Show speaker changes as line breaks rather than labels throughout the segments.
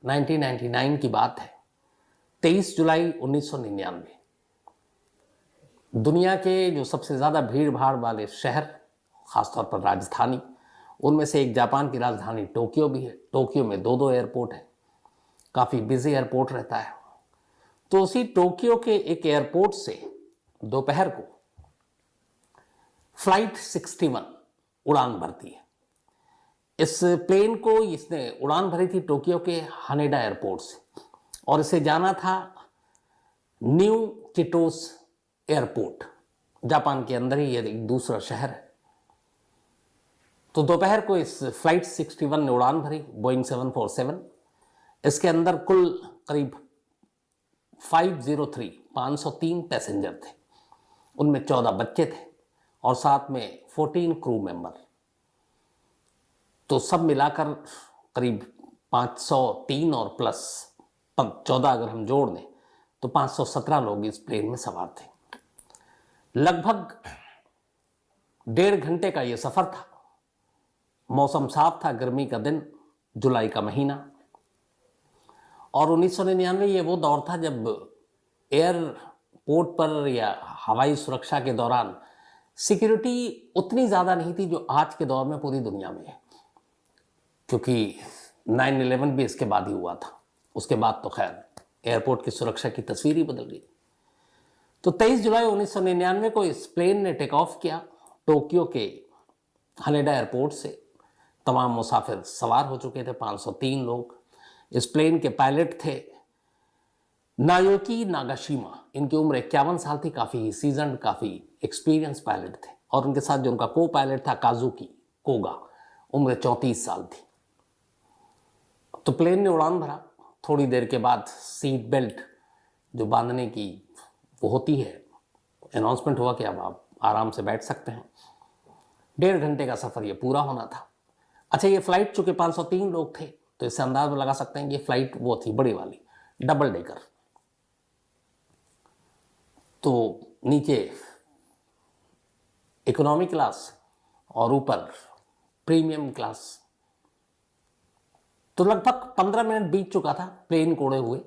1999 की बात है, 23 जुलाई 1999। दुनिया के जो सबसे ज़्यादा भीड़ भाड़ वाले शहर, ख़ासतौर पर राजधानी, उनमें से एक जापान की राजधानी टोक्यो भी है। टोक्यो में दो एयरपोर्ट हैं, काफ़ी बिजी एयरपोर्ट रहता है। तो उसी टोक्यो के एक एयरपोर्ट से दोपहर को फ्लाइट 61 उड़ान भरती है। इस प्लेन को इसने उड़ान भरी थी टोक्यो के हानेडा एयरपोर्ट से, और इसे जाना था न्यू चिटोस एयरपोर्ट। जापान के अंदर ही ये एक दूसरा शहर है। तो दोपहर को इस फ्लाइट 61 ने उड़ान भरी, बोइंग 747। इसके अंदर कुल करीब 503 पैसेंजर थे। उनमें 14 बच्चे थे और साथ में 14 क्रू मेंबर। तो सब मिलाकर करीब 503 और प्लस 14 अगर हम जोड़ दें तो 517 लोग इस प्लेन में सवार थे। लगभग 1.5 घंटे का ये सफ़र था। मौसम साफ था, गर्मी का दिन, जुलाई का महीना। और 1999 ये वो दौर था जब एयरपोर्ट पर या हवाई सुरक्षा के दौरान सिक्योरिटी उतनी ज़्यादा नहीं थी जो आज के दौर में पूरी दुनिया में है, क्योंकि 9/11 भी इसके बाद ही हुआ था। उसके बाद तो खैर एयरपोर्ट की सुरक्षा की तस्वीर ही बदल गई। तो 23 जुलाई 1999 को इस प्लेन ने टेक ऑफ किया टोक्यो के हानेडा एयरपोर्ट से। तमाम मुसाफिर सवार हो चुके थे, 503 लोग। इस प्लेन के पायलट थे नायोकी नागाशिमा। इनकी उम्र 51 साल थी, काफ़ी सीजन्ड, काफ़ी एक्सपीरियंस पायलट थे। और उनके साथ जो उनका को पायलट था काजुकी कोगा, उम्र 34 साल थी। तो प्लेन ने उड़ान भरा। थोड़ी देर के बाद सीट बेल्ट जो बांधने की वो होती है, अनाउंसमेंट हुआ कि अब आप आराम से बैठ सकते हैं। 1.5 घंटे का सफ़र ये पूरा होना था। अच्छा, ये फ़्लाइट चूँकि 503 लोग थे तो इससे अंदाज में लगा सकते हैं कि ये फ़्लाइट वो थी बड़ी वाली, डबल डेकर। तो नीचे इकोनॉमी क्लास और ऊपर प्रीमियम क्लास। तो लगभग 15 मिनट बीत चुका था प्लेन को उड़े हुए।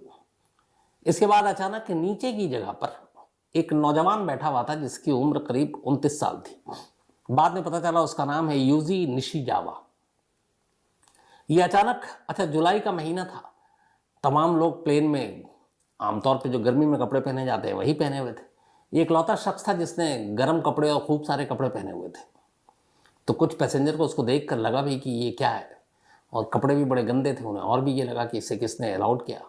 इसके बाद अचानक नीचे की जगह पर एक नौजवान बैठा हुआ था जिसकी उम्र करीब 29 साल थी। बाद में पता चला उसका नाम है यूजी निशिजावा। ये अचानक, अच्छा जुलाई का महीना था, तमाम लोग प्लेन में आमतौर पे जो गर्मी में कपड़े पहने जाते हैं वही पहने हुए थे। ये इकलौता शख्स था जिसने गर्म कपड़े और खूब सारे कपड़े पहने हुए थे। तो कुछ पैसेंजर को उसको देख कर लगा भी कि ये क्या है, और कपड़े भी बड़े गंदे थे उन्हें, और भी ये लगा कि इसे किसने अलाउड किया।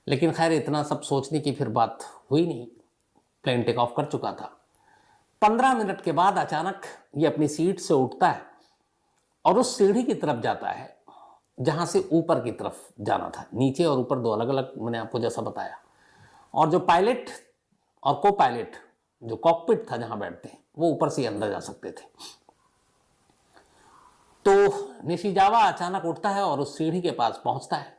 लेकिन खैर इतना सब सोचने की फिर बात हुई नहीं, प्लेन टेक ऑफ कर चुका था। 15 मिनट के बाद अचानक ये अपनी सीट से उठता है और उस सीढ़ी की तरफ जाता है जहाँ से ऊपर की तरफ जाना था। नीचे और ऊपर दो अलग अलग, मैंने आपको जैसा बताया। और जो पायलट और को पायलट, जो कॉकपिट था जहाँ बैठते हैं, वो ऊपर से अंदर जा सकते थे। तो निशिजावा अचानक उठता है और उस सीढ़ी के पास पहुँचता है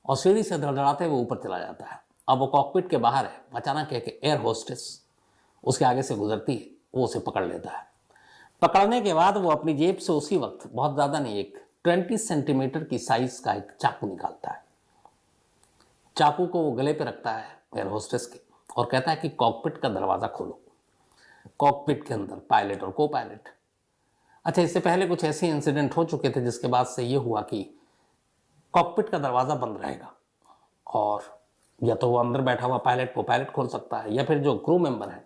और सीढ़ी से धड़धड़ाते हुए ऊपर चला जाता है। अब वो कॉकपिट के बाहर है। अचानक एक एयर होस्टेस उसके आगे से गुजरती है, वो उसे पकड़ लेता है। पकड़ने के बाद वो अपनी जेब से उसी वक्त, बहुत ज़्यादा नहीं, एक 20 सेंटीमीटर की साइज का एक चाकू निकालता है। चाकू को वो गले पे रखता है एयर होस्टेस के और कहता है कि कॉकपिट का दरवाज़ा खोलो। कॉकपिट के अंदर पायलट और को पायलट। अच्छा, इससे पहले कुछ ऐसे इंसिडेंट हो चुके थे जिसके बाद से ये हुआ कि कॉकपिट का दरवाज़ा बंद रहेगा और या तो वो अंदर बैठा हुआ पायलट वो पायलट खोल सकता है, या फिर जो क्रू मेंबर हैं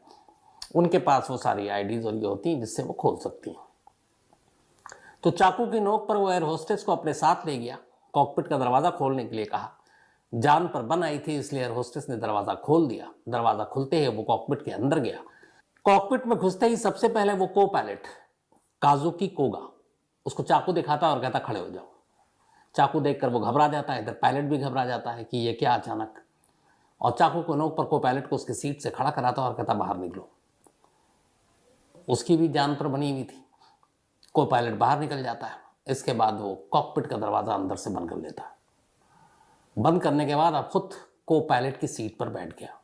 उनके पास वो सारी आईडीज़ और ये होती हैं जिससे वो खोल सकती हैं। तो चाकू की नोक पर वो एयर होस्टेस को अपने साथ ले गया, कॉकपिट का दरवाज़ा खोलने के लिए कहा। जान पर बन आई थी, इसलिए एयर होस्टेस ने दरवाज़ा खोल दिया। दरवाज़ा खुलते ही वो कॉकपिट के अंदर गया। कॉकपिट में घुसते ही सबसे पहले वो को पायलट काजुकी कोगा उसको चाकू दिखाता और कहता खड़े हो जाओ। चाकू देखकर वो घबरा जाता है, इधर पायलट भी घबरा जाता है कि ये क्या अचानक, और चाकू को नोक पर को पायलट को उसकी सीट से खड़ा कराता और कहता बाहर निकलो। उसकी भी जान पर बनी हुई थी। को पायलट बाहर निकल जाता है। इसके बाद वो कॉकपिट का दरवाज़ा अंदर से बंद कर लेता है। बंद करने के बाद अब खुद को पायलट की सीट पर बैठ गया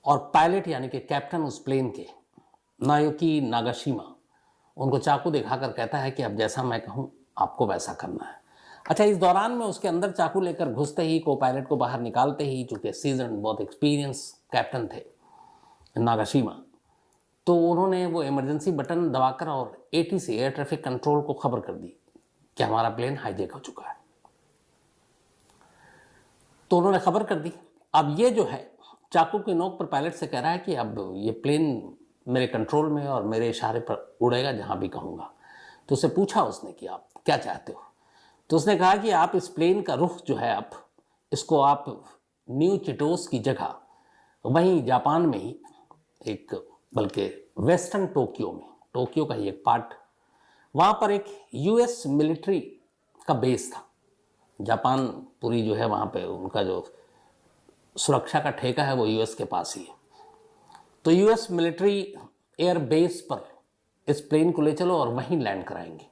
और पायलट यानी कि कैप्टन उस प्लेन के नायोकी नागाशिमा उनको चाकू दिखाकर कहता है कि अब जैसा मैं कहूँ आपको वैसा करना है। अच्छा, इस दौरान में उसके अंदर चाकू लेकर घुसते ही, को पायलट को बाहर निकालते ही, चूंकि सीजन बहुत एक्सपीरियंस कैप्टन थे नागाशिमा, तो उन्होंने वो इमरजेंसी बटन दबाकर और एटीसी, एयर ट्रैफिक कंट्रोल को खबर कर दी कि हमारा प्लेन हाईजैक हो चुका है। तो उन्होंने खबर कर दी। अब ये जो है चाकू की नोक पर पायलट से कह रहा है कि अब ये प्लेन मेरे कंट्रोल में और मेरे इशारे पर उड़ेगा जहां भी कहूँगा। तो उससे पूछा उसने कि आप क्या चाहते हो। तो उसने कहा कि आप इस प्लेन का रुख जो है, आप इसको आप न्यू चिटोस की जगह वहीं जापान में ही एक, बल्कि वेस्टर्न टोक्यो में, टोक्यो का ही एक पार्ट, वहाँ पर एक यूएस मिलिट्री का बेस था। जापान पूरी जो है वहाँ पे उनका जो सुरक्षा का ठेका है वो यूएस के पास ही है। तो यूएस मिलिट्री एयर बेस पर इस प्लेन को ले चलो और वहीं लैंड कराएंगे।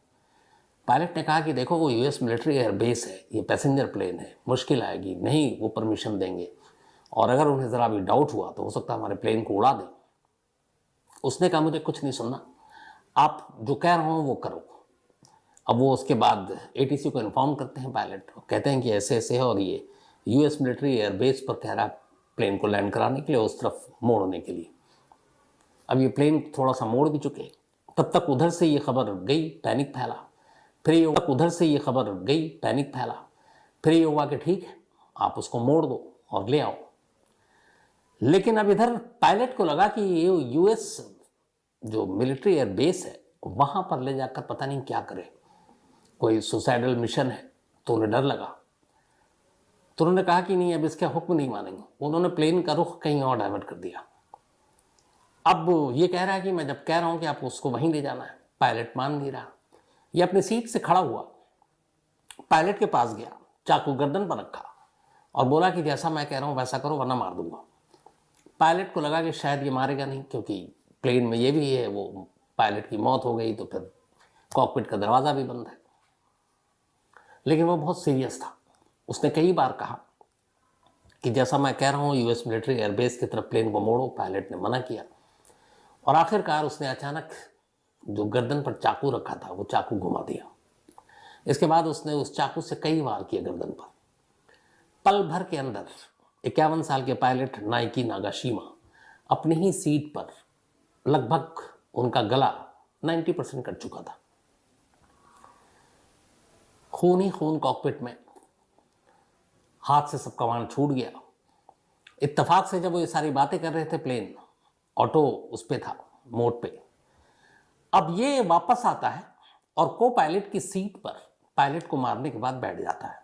पायलट ने कहा कि देखो वो यूएस मिलिट्री एयर बेस है, ये पैसेंजर प्लेन है, मुश्किल आएगी, नहीं वो परमिशन देंगे, और अगर उन्हें ज़रा भी डाउट हुआ तो हो सकता है हमारे प्लेन को उड़ा दें। उसने कहा मुझे कुछ नहीं सुनना, आप जो कह रहे हो वो करो। अब वो उसके बाद एटीसी को इन्फॉर्म करते हैं पायलट, कहते हैं कि ऐसे ऐसे है और ये यूएस मिलिट्री एयर बेस पर कह रहा है प्लेन को लैंड कराने के लिए, उस तरफ मोड़ने के लिए। अब ये प्लेन थोड़ा सा मोड़ भी चुके, तब तक उधर से ये खबर गई, पैनिक फैला। फिर ये उधर से ये खबर गई, पैनिक फैला। फिर ये हुआ कि ठीक है आप उसको मोड़ दो और ले आओ। लेकिन अब इधर पायलट को लगा कि ये यूएस जो मिलिट्री एयर बेस है वहां पर ले जाकर पता नहीं क्या करे, कोई सुसाइडल मिशन है। तो उन्हें डर लगा। तो उन्होंने कहा कि नहीं अब इसके हुक्म नहीं मानेंगे। उन्होंने प्लेन का रुख कहीं और डाइवर्ट कर दिया। अब ये कह रहा है कि मैं जब कह रहा हूं कि आपको उसको वहीं ले जाना है, पायलट मान नहीं रहा। ये अपनी सीट से खड़ा हुआ, पायलट के पास गया, चाकू गर्दन पर रखा और बोला कि जैसा मैं कह रहा हूं वैसा करो वरना मार दूंगा। पायलट को लगा कि शायद ये मारेगा नहीं, क्योंकि प्लेन में ये भी है, वो पायलट की मौत हो गई तो फिर कॉकपिट का दरवाज़ा भी बंद है। लेकिन वो बहुत सीरियस था। उसने कई बार कहा कि जैसा मैं कह रहा हूँ यूएस मिलिट्री एयरबेस की तरफ प्लेन को मोड़ो। पायलट ने मना किया और आखिरकार उसने अचानक जो गर्दन पर चाकू रखा था वो चाकू घुमा दिया। इसके बाद उसने उस चाकू से कई वार किए गर्दन पर। पल भर के अंदर 51 साल के पायलट नाइकी नागाशिमा अपनी ही सीट पर लगभग उनका गला 90% कट चुका था। खून ही खून कॉकपिट में, हाथ से सब कमान छूट गया। इत्तेफाक से जब वो ये सारी बातें कर रहे थे, प्लेन ऑटो उस पे था, मोड पे। अब ये वापस आता है और को पायलट की सीट पर पायलट को मारने के बाद बैठ जाता है।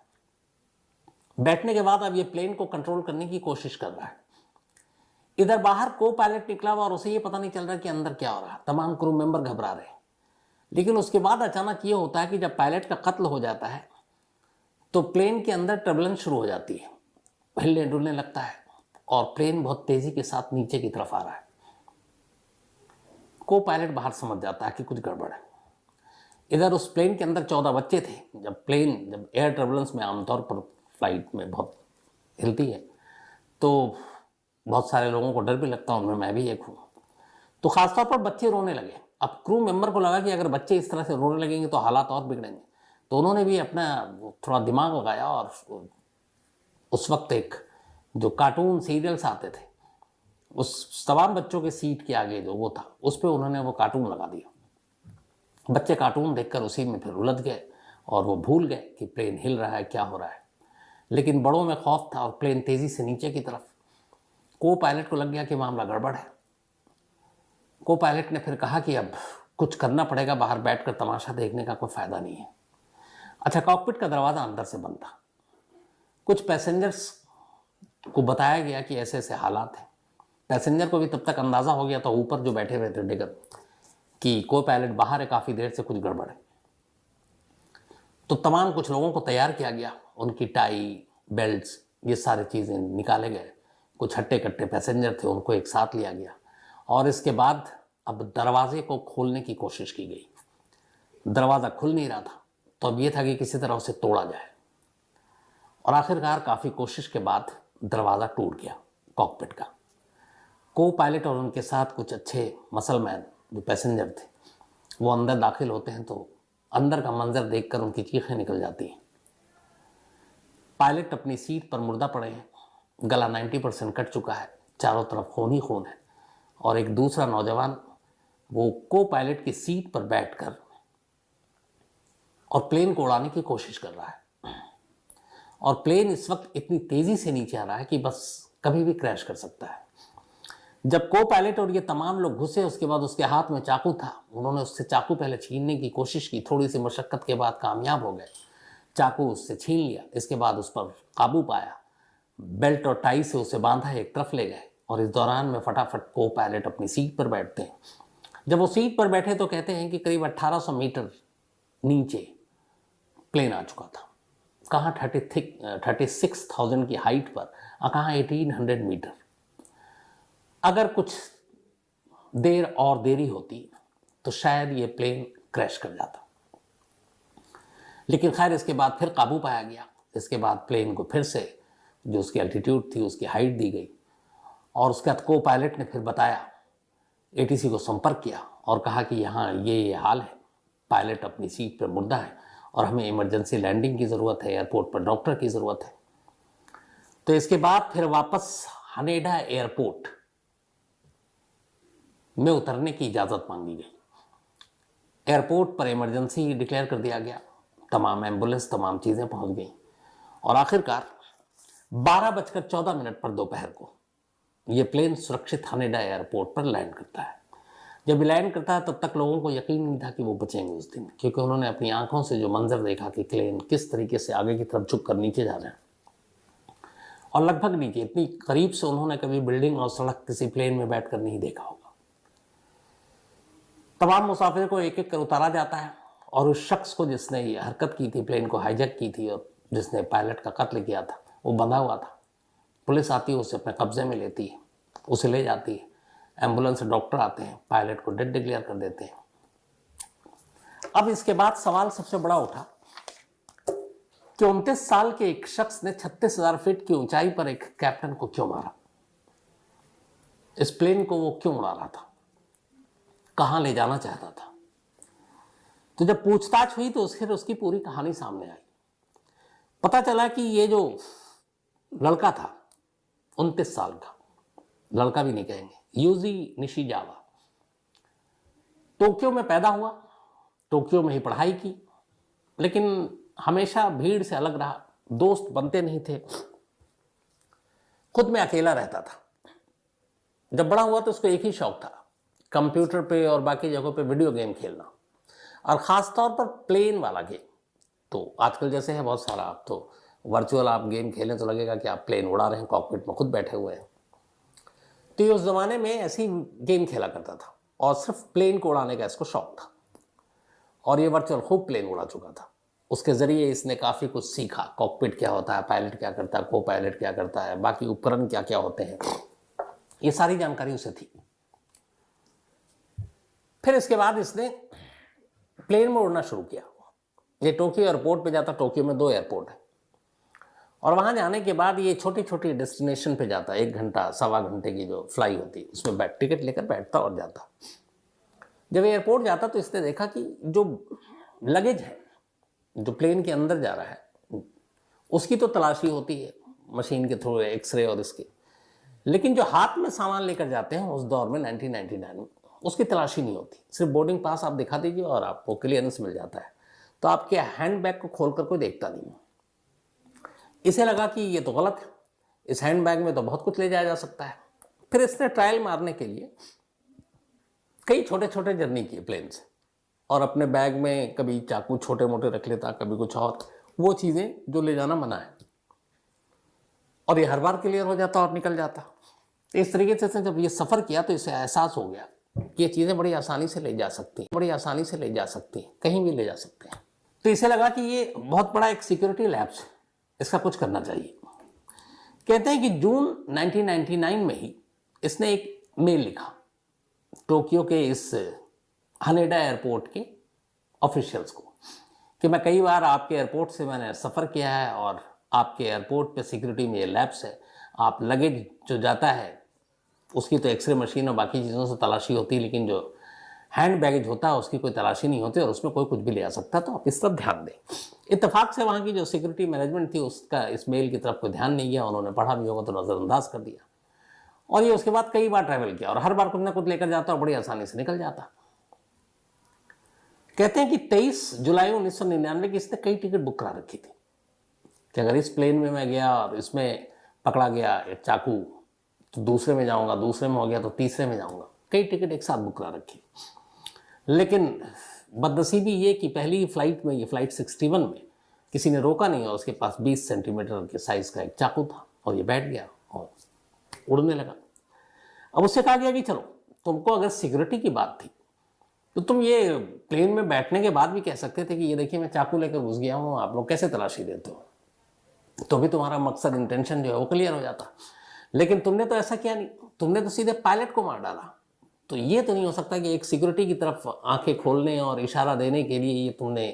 बैठने के बाद अब ये प्लेन को कंट्रोल करने की कोशिश कर रहा है। इधर बाहर को पायलट निकला हुआ और उसे ये पता नहीं चल रहा कि अंदर क्या हो रहा है। तमाम क्रू मेंबर घबरा रहे हैं। लेकिन उसके बाद अचानक ये होता है कि जब पायलट का कत्ल हो जाता है तो प्लेन के अंदर टर्बुलेंस शुरू हो जाती है, हिलने डुलने लगता है और प्लेन बहुत तेजी के साथ नीचे की तरफ आ रहा है। को पायलट बाहर समझ जाता है कि कुछ गड़बड़ है। इधर उस प्लेन के अंदर 14 बच्चे थे। जब एयर टर्बुलेंस में आमतौर पर फ्लाइट में बहुत हिलती है तो बहुत सारे लोगों को डर भी लगता है, उनमें मैं भी एक हूँ। तो खासतौर पर बच्चे रोने लगे। अब क्रू मेंबर को लगा कि अगर बच्चे इस तरह से रोने लगेंगे तो हालात और बिगड़ेंगे। तो उन्होंने भी अपना थोड़ा दिमाग लगाया और उस वक्त एक जो कार्टून सीरियल्स आते थे उस तमाम बच्चों के सीट के आगे जो वो था उस पर उन्होंने वो कार्टून लगा दिया। बच्चे कार्टून देखकर उसी में फिर उलझ गए और वो भूल गए कि प्लेन हिल रहा है, क्या हो रहा है। लेकिन बड़ों में खौफ था और प्लेन तेजी से नीचे की तरफ। को पायलट को लग गया कि मामला गड़बड़ है। को पायलट ने फिर कहा कि अब कुछ करना पड़ेगा, बाहर बैठकर तमाशा देखने का कोई फायदा नहीं है। अच्छा, कॉकपिट का दरवाज़ा अंदर से बंद था। कुछ पैसेंजर्स को बताया गया कि ऐसे ऐसे हालात हैं। पैसेंजर को भी तब तक अंदाज़ा हो गया था, ऊपर जो बैठे हुए थे डिगर, कि को पायलट बाहर है, काफ़ी देर से कुछ गड़बड़ है। तो तमाम कुछ लोगों को तैयार किया गया, उनकी टाई, बेल्ट्स, ये सारी चीज़ें निकाले गए। कुछ हट्टे कट्टे पैसेंजर थे, उनको एक साथ लिया गया और इसके बाद अब दरवाजे को खोलने की कोशिश की गई। दरवाज़ा खुल नहीं रहा था, तो अब ये था कि किसी तरह उसे तोड़ा जाए और आखिरकार काफ़ी कोशिश के बाद दरवाज़ा टूट गया कॉकपिट का। को पायलट और उनके साथ कुछ अच्छे मसलमैन जो पैसेंजर थे वो अंदर दाखिल होते हैं तो अंदर का मंजर देखकर उनकी चीखें निकल जाती हैं। पायलट अपनी सीट पर मुर्दा पड़े हैं, गला 90% कट चुका है, चारों तरफ खून ही खून है, और एक दूसरा नौजवान वो को पायलट की सीट पर बैठकर और प्लेन को उड़ाने की कोशिश कर रहा है। और प्लेन इस वक्त इतनी तेजी से नीचे आ रहा है कि बस कभी भी क्रैश कर सकता है। जब को पायलट और ये तमाम लोग घुसे, उसके बाद उसके हाथ में चाकू था। उन्होंने उससे चाकू पहले छीनने की कोशिश की, थोड़ी सी मशक्कत के बाद कामयाब हो गए, चाकू उससे छीन लिया। इसके बाद उस पर काबू पाया, बेल्ट और टाई से उसे बांधा, एक तरफ ले गए। और इस दौरान में फटाफट को पायलट अपनी सीट पर बैठते हैं। जब वो सीट पर बैठे तो कहते हैं कि करीब 1800 मीटर नीचे प्लेन आ चुका था। कहाँ 36,000 की हाइट पर, कहाँ 1800 मीटर। अगर कुछ देर और देरी होती तो शायद ये प्लेन क्रैश कर जाता, लेकिन खैर इसके बाद फिर काबू पाया गया। इसके बाद प्लेन को फिर से जो उसकी एल्टीट्यूड थी उसकी हाइट दी गई, और उसके बाद को पायलट ने फिर बताया, एटीसी को संपर्क किया और कहा कि यहाँ ये हाल है, पायलट अपनी सीट पर मुर्दा है और हमें इमरजेंसी लैंडिंग की ज़रूरत है, एयरपोर्ट पर डॉक्टर की ज़रूरत है। तो इसके बाद फिर वापस हनेडा एयरपोर्ट में उतरने की इजाज़त मांगी गई। एयरपोर्ट पर इमरजेंसी डिक्लेयर कर दिया गया, तमाम एम्बुलेंस, तमाम चीज़ें पहुंच गई, और आखिरकार 12:14 पर दोपहर को ये प्लेन सुरक्षित हनेडा एयरपोर्ट पर लैंड करता है। जब लैंड करता है तब तक लोगों को यकीन नहीं था कि वो बचेंगे उस दिन, क्योंकि उन्होंने अपनी आंखों से जो मंजर देखा कि प्लेन किस तरीके से आगे की तरफ झुक कर नीचे जा रहे हैं, और लगभग नीचे, इतनी करीब से उन्होंने कभी बिल्डिंग और सड़क किसी प्लेन में बैठकर नहीं देखा होगा। तमाम मुसाफिर को एक एक कर उतारा जाता है, और उस शख्स को जिसने ये हरकत की थी, प्लेन को हाईजैक की थी और जिसने पायलट का कत्ल किया था, वो बंधा हुआ था। पुलिस आती है, उसे अपने कब्जे में लेती है, उसे ले जाती है। एम्बुलेंस से डॉक्टर आते हैं, पायलट को डेड डिक्लेयर कर देते हैं। अब इसके बाद सवाल सबसे बड़ा उठा कि 29 साल के एक शख्स ने 36,000 फीट की ऊंचाई पर एक कैप्टन को क्यों मारा? इस प्लेन को वो क्यों उड़ा रहा था? कहां ले जाना चाहता था? तो जब पूछताछ हुई तो फिर उसकी पूरी कहानी सामने आई। पता चला कि ये जो लड़का था, 29 साल का, लड़का भी नहीं कहेंगे, यूजी निशिजावा, टोक्यो में पैदा हुआ, टोक्यो में ही पढ़ाई की, लेकिन हमेशा भीड़ से अलग रहा, दोस्त बनते नहीं थे, खुद में अकेला रहता था। जब बड़ा हुआ तो उसको एक ही शौक था, कंप्यूटर पे और बाकी जगहों पे वीडियो गेम खेलना, और ख़ास तौर पर प्लेन वाला गेम। तो आजकल जैसे है बहुत सारा, आप तो वर्चुअल आप गेम खेलें तो लगेगा कि आप प्लेन उड़ा रहे हैं, कॉकपिट में खुद बैठे हुए हैं। तो ये उस ज़माने में ऐसी गेम खेला करता था, और सिर्फ प्लेन को उड़ाने का इसको शौक था, और ये वर्चुअल खूब प्लेन उड़ा चुका था। उसके ज़रिए इसने काफ़ी कुछ सीखा, कॉकपिट क्या होता है, पायलट क्या करता है, को पायलट क्या करता है, बाकी उपकरण क्या क्या होते हैं, ये सारी जानकारी उसे थी। फिर इसके बाद इसने प्लेन में उड़ना शुरू किया। ये टोक्यो एयरपोर्ट पे जाता, टोक्यो में 2 एयरपोर्ट है, और वहाँ जाने के बाद ये छोटी छोटी डेस्टिनेशन पे जाता, 1 घंटा सवा घंटे की जो फ्लाई होती है उसमें टिकट लेकर बैठता और जाता। जब एयरपोर्ट जाता तो इसने देखा कि जो लगेज है, जो प्लेन के अंदर जा रहा है, उसकी तो तलाशी होती है मशीन के थ्रू, एक्सरे और इसकी, लेकिन जो हाथ में सामान लेकर जाते हैं उस दौर में 1999 में, उसकी तलाशी नहीं होती। सिर्फ बोर्डिंग पास आप दिखा दीजिए और आपको क्लियरेंस मिल जाता है। तो आपके हैंड बैग को खोलकर कोई देखता नहीं है। इसे लगा कि ये तो गलत है, इस हैंड बैग में तो बहुत कुछ ले जाया जा सकता है। फिर इसने ट्रायल मारने के लिए कई छोटे छोटे जर्नी किए प्लेन से, और अपने बैग में कभी चाकू छोटे मोटे रख लेता, कभी कुछ और, वो चीज़ें जो ले जाना मना है, और ये हर बार क्लियर हो जाता और निकल जाता। इस तरीके से जब ये सफ़र किया तो इसे एहसास हो गया कि ये चीज़ें बड़ी आसानी से ले जा सकती हैं, बड़ी आसानी से ले जा सकती हैं, कहीं भी ले जा सकते हैं। तो इसे लगा कि ये बहुत बड़ा एक सिक्योरिटी लैब्स है, इसका कुछ करना चाहिए। कहते हैं कि जून 1999 में ही इसने एक मेल लिखा टोक्यो के इस हनेडा एयरपोर्ट के ऑफिशियल्स को कि मैं कई बार आपके एयरपोर्ट से मैंने सफ़र किया है, और आपके एयरपोर्ट पे सिक्योरिटी में ये लैब्स है, आप लगेज जो जाता है उसकी तो एक्सरे मशीन और बाकी चीज़ों से तलाशी होती है, लेकिन जो हैंड बैगेज होता है उसकी कोई तलाशी नहीं होती, और उसमें कोई कुछ भी ले आ सकता है, तो आप इस तरफ ध्यान दें। इत्तेफाक से वहाँ की जो सिक्योरिटी मैनेजमेंट थी उसका इस मेल की तरफ कोई ध्यान नहीं गया, उन्होंने पढ़ा भी होगा तो नज़रअंदाज कर दिया। और ये उसके बाद कई बार ट्रैवल किया और हर बार कुछ ना कुछ लेकर जाता और बड़ी आसानी से निकल जाता। कहते हैं कि 23 जुलाई 1999 की इसने कई टिकट बुक करा रखी थी कि अगर इस प्लेन में मैं गया और इसमें पकड़ा गया एक चाकू तो दूसरे में जाऊंगा, दूसरे में हो गया तो तीसरे में जाऊंगा। कई टिकट एक साथ बुक करा रखी। लेकिन बदनसीबी ये कि पहली फ्लाइट में, ये फ्लाइट 61 में, किसी ने रोका नहीं और उसके पास 20 सेंटीमीटर के साइज का एक चाकू था और ये बैठ गया और उड़ने लगा। अब उससे कहा गया कि चलो, तुमको अगर सिक्योरिटी की बात थी तो तुम ये प्लेन में बैठने के बाद भी कह सकते थे कि ये देखिए मैं चाकू लेकर घुस गया हूँ, आप लोग कैसे तलाशी देते हो, तो भी तुम्हारा मकसद, इंटेंशन जो है वो क्लियर हो जाता। लेकिन तुमने तो ऐसा किया नहीं, तुमने तो सीधे पायलट को मार डाला। तो ये तो नहीं हो सकता कि एक सिक्योरिटी की तरफ आंखें खोलने और इशारा देने के लिए ये तुमने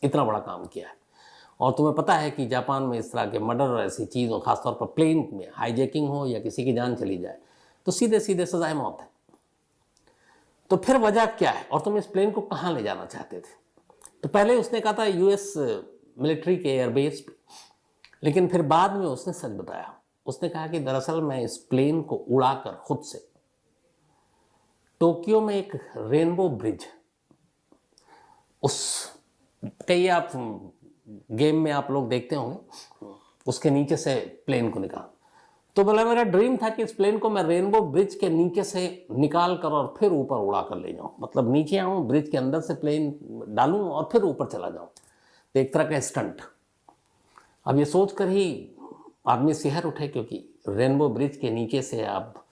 इतना बड़ा काम किया है। और तुम्हें पता है कि जापान में इस तरह के मर्डर और ऐसी चीज़, और ख़ासतौर पर प्लेन में हाईजैकिंग हो या किसी की जान चली जाए तो सीधे सीधे सजाए मौत है। तो फिर वजह क्या है और तुम इस प्लेन को कहाँ ले जाना चाहते थे? तो पहले उसने कहा था यूएस मिलिट्री के एयरबेस पे, लेकिन फिर बाद में उसने सच बताया। उसने कहा कि दरअसल मैं इस प्लेन को उड़ाकर खुद से टोक्यो में एक रेनबो ब्रिज, उस कई आप गेम में आप लोग देखते होंगे, उसके नीचे से प्लेन को निकाल। तो बोला मेरा ड्रीम था कि इस प्लेन को मैं रेनबो ब्रिज के नीचे से निकाल कर और फिर ऊपर उड़ा कर ले जाऊं, मतलब नीचे आऊं, ब्रिज के अंदर से प्लेन डालूं और फिर ऊपर चला जाऊं। तो एक तरह का स्टंट। अब ये सोच कर ही आदमी सिहर उठे, क्योंकि रेनबो ब्रिज के नीचे से आप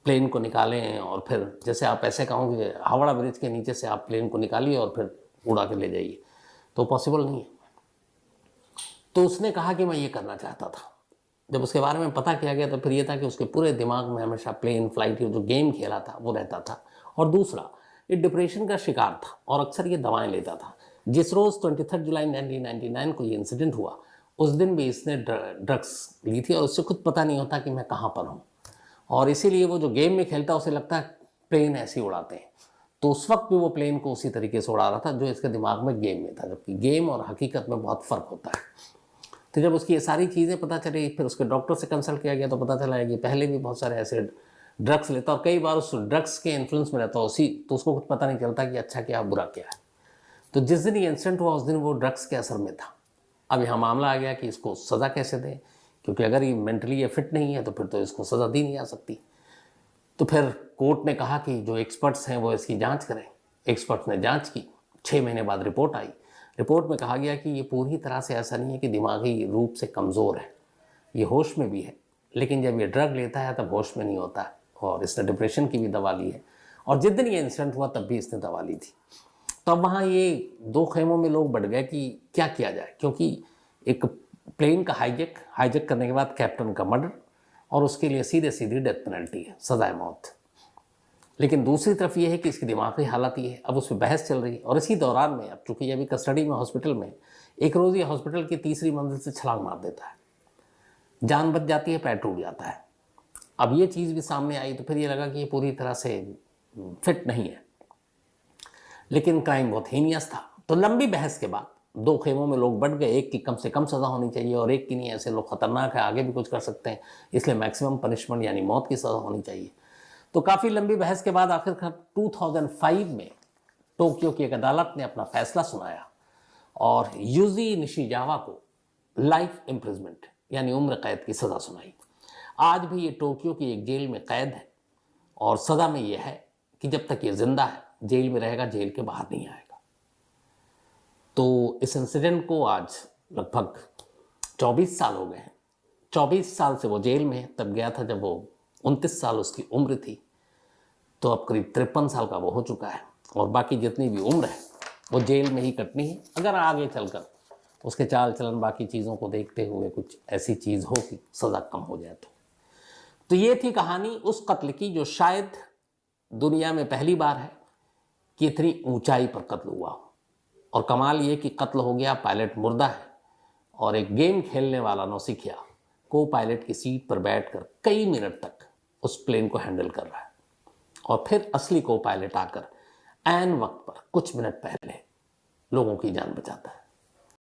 प्लेन को निकालें और फिर जैसे आप ऐसे कहों कि हावड़ा ब्रिज के नीचे से आप प्लेन को निकालिए और फिर उड़ा के ले जाइए, तो पॉसिबल नहीं है। तो उसने कहा कि मैं ये करना चाहता था। जब उसके बारे में पता किया गया तो फिर ये था कि उसके पूरे दिमाग में हमेशा प्लेन फ्लाइट जो गेम खेला था वो रहता था। और दूसरा, ये डिप्रेशन का शिकार था और अक्सर ये दवाएं लेता था। जिस रोज़ 23 जुलाई 1999 को ये इंसिडेंट हुआ, उस दिन भी इसने ड्रग्स ली थी और उससे खुद पता नहीं होता कि मैं कहाँ पर हूँ। और इसीलिए वो जो गेम में खेलता उसे लगता है प्लेन ऐसे ही उड़ाते हैं। तो उस वक्त भी वो प्लेन को उसी तरीके से उड़ा रहा था जो इसके दिमाग में गेम में था, जबकि गेम और हकीकत में बहुत फ़र्क होता है। तो जब उसकी ये सारी चीज़ें पता चली, फिर उसके डॉक्टर से कंसल्ट किया गया तो पता चला है कि पहले भी बहुत सारे ऐसे ड्रग्स लेता और कई बार उस ड्रग्स के इन्फ्लुएंस में रहता उसी, तो उसको कुछ पता नहीं चलता कि अच्छा क्या बुरा क्या है। तो जिस दिन ये इंसिडेंट हुआ उस दिन वो ड्रग्स के असर में था। अब यहाँ मामला आ गया कि इसको सज़ा कैसे दें, क्योंकि अगर ये मेंटली ये फिट नहीं है तो फिर तो इसको सज़ा दी नहीं जा सकती। तो फिर कोर्ट ने कहा कि जो एक्सपर्ट्स हैं वो इसकी जांच करें। एक्सपर्ट्स ने जांच की, 6 महीने बाद रिपोर्ट आई। रिपोर्ट में कहा गया कि ये पूरी तरह से ऐसा नहीं है कि दिमागी रूप से कमज़ोर है, ये होश में भी है, लेकिन जब ये ड्रग लेता है तब होश में नहीं होता है। और इसने डिप्रेशन की भी दवा ली है और जिस दिन ये इंसिडेंट हुआ तब भी इसने दवा ली थी। तब वहाँ ये दो खेमों में लोग बढ़ गए कि क्या किया जाए, क्योंकि एक प्लेन का हाईजैक करने के बाद कैप्टन का मर्डर और उसके लिए सीधे सीधी डेथ पेनल्टी है, सजाए मौत। लेकिन दूसरी तरफ ये है कि इसकी दिमागी हालत ये है। अब उस पर बहस चल रही है और इसी दौरान में, अब चूंकि ये अभी कस्टडी में हॉस्पिटल में, एक रोज़ ये हॉस्पिटल की 3री मंजिल से छलांग मार देता है, जान बच जाती है, पैर टूट जाता है। अब ये चीज़ भी सामने आई तो फिर ये लगा कि ये पूरी तरह से फिट नहीं है, लेकिन क्राइम बहुत हीनियस था। तो लंबी बहस के बाद दो खेमों में लोग बढ़ गए, एक की कम से कम सज़ा होनी चाहिए और एक की नहीं, ऐसे लोग खतरनाक है, आगे भी कुछ कर सकते हैं, इसलिए मैक्सिमम पनिशमेंट यानी मौत की सज़ा होनी चाहिए। तो काफ़ी लंबी बहस के बाद आखिरकार 2005 में टोक्यो की एक अदालत ने अपना फैसला सुनाया और यूजी निशिजावा को लाइफ इम्प्रिजमेंट यानी उम्र कैद की सज़ा सुनाई। आज भी ये टोक्यो की एक जेल में कैद है और सज़ा में यह है कि जब तक ये जिंदा है जेल में रहेगा, जेल के बाहर नहीं आएगा। तो इस इंसिडेंट को आज लगभग 24 साल हो गए हैं। 24 साल से वो जेल में है। तब गया था जब वो 29 साल उसकी उम्र थी, तो अब करीब 53 साल का वो हो चुका है और बाकी जितनी भी उम्र है वो जेल में ही कटनी है, अगर आगे चलकर उसके चाल चलन बाकी चीज़ों को देखते हुए कुछ ऐसी चीज़ हो कि सज़ा कम हो जाए। तो ये थी कहानी उस कत्ल की जो शायद दुनिया में पहली बार है कि इतनी ऊंचाई पर कत्ल हुआ। और कमाल ये कि कत्ल हो गया, पायलट मुर्दा है और एक गेम खेलने वाला नौसिखिया को पायलट की सीट पर बैठकर कई मिनट तक उस प्लेन को हैंडल कर रहा है और फिर असली को पायलट आकर ऐन वक्त पर कुछ मिनट पहले लोगों की जान बचाता है।